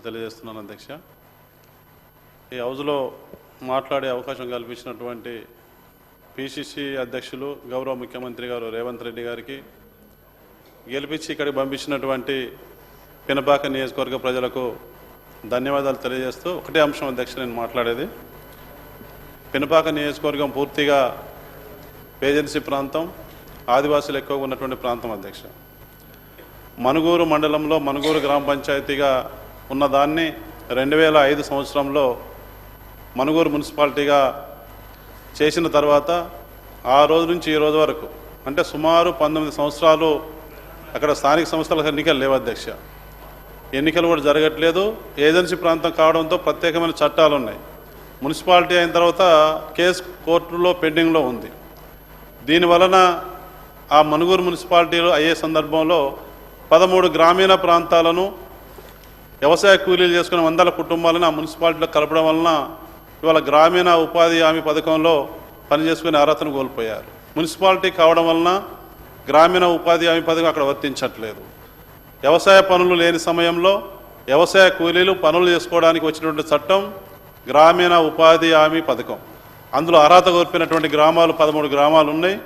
శుభాకాంక్షలు తెలియజేస్తున్నాను అధ్యక్ష. ఈ హౌజ్లో మాట్లాడే అవకాశం కల్పించినటువంటి పిసిసి అధ్యక్షులు గౌరవ ముఖ్యమంత్రి గారు రేవంత్ రెడ్డి గారికి, గెలిపించి ఇక్కడికి పంపించినటువంటి పినపాక నియోజకవర్గ ప్రజలకు ధన్యవాదాలు తెలియజేస్తూ ఒకటే అంశం అధ్యక్ష నేను మాట్లాడేది. పినపాక నియోజకవర్గం పూర్తిగా ఏజెన్సీ ప్రాంతం, ఆదివాసులు ఎక్కువగా ఉన్నటువంటి ప్రాంతం అధ్యక్ష. మనుగూరు మండలంలో మనుగూరు గ్రామ పంచాయతీగా ఉన్నదాన్ని 2005 సంవత్సరంలో మనుగూరు మున్సిపాలిటీగా చేసిన తర్వాత ఆ రోజు నుంచి ఈ రోజు వరకు అంటే సుమారు 19 సంవత్సరాలు అక్కడ స్థానిక సంస్థలకు ఎన్నికలు లేవు అధ్యక్ష. ఎన్నికలు కూడా జరగట్లేదు. ఏజెన్సీ ప్రాంతం కావడంతో ప్రత్యేకమైన చట్టాలు ఉన్నాయి. మున్సిపాలిటీ అయిన తర్వాత కేసు కోర్టులో పెండింగ్లో ఉంది. దీనివలన ఆ మనుగూరు మున్సిపాలిటీలో అయ్యే సందర్భంలో 13 గ్రామీణ ప్రాంతాలను వ్యవసాయ కూలీలు చేసుకునే 100 కుటుంబాలను ఆ మున్సిపాలిటీలో కలపడం వలన ఇవాళ గ్రామీణ ఉపాధి హామీ పథకంలో పనిచేసుకునే అర్హతను కోల్పోయారు. మున్సిపాలిటీ కావడం వలన గ్రామీణ ఉపాధి హామీ పథకం అక్కడ వర్తించట్లేదు. వ్యవసాయ పనులు లేని సమయంలో వ్యవసాయ కూలీలు పనులు చేసుకోవడానికి వచ్చినటువంటి చట్టం గ్రామీణ ఉపాధి హామీ పథకం. అందులో అర్హత కోల్పోయినటువంటి గ్రామాలు 13 గ్రామాలు ఉన్నాయి.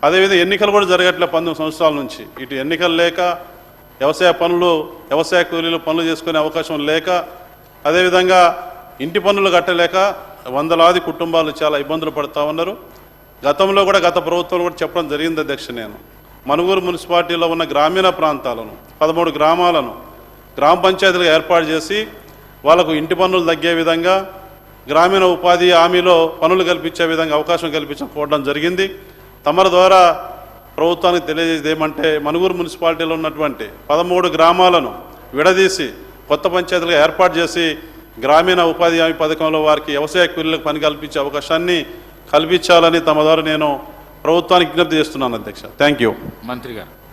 అదేవిధంగా ఎన్నికలు కూడా జరగట్లేదు 19 సంవత్సరాల నుంచి. ఇటు ఎన్నికలు లేక వ్యవసాయ కూలీలు పనులు చేసుకునే అవకాశం లేక, అదేవిధంగా ఇంటి పన్నులు కట్టలేక వందలాది కుటుంబాలు చాలా ఇబ్బందులు పడుతూ ఉన్నారు. గతంలో కూడా గత ప్రభుత్వం కూడా చెప్పడం జరిగింది అధ్యక్ష. నేను మనుగూరు మున్సిపాలిటీలో ఉన్న గ్రామీణ ప్రాంతాలను 13 గ్రామాలను గ్రామ పంచాయతీలుగా ఏర్పాటు చేసి వాళ్ళకు ఇంటి పన్నులు తగ్గే విధంగా గ్రామీణ ఉపాధి హామీలో పనులు కల్పించే విధంగా అవకాశం కల్పించకపోవడం జరిగింది. తమర ద్వారా ప్రభుత్వానికి తెలియజేసేది ఏమంటే మనుగూరు మున్సిపాలిటీలో ఉన్నటువంటి 13 గ్రామాలను విడదీసి కొత్త పంచాయతీలుగా ఏర్పాటు చేసి గ్రామీణ ఉపాధి హామీ పథకంలో వారికి వ్యవసాయ కూలీలకు పని కల్పించే అవకాశాన్ని కల్పించాలని తమ ద్వారా నేను ప్రభుత్వానికి విజ్ఞప్తి చేస్తున్నాను అధ్యక్ష. Thank you. మంత్రి గారు.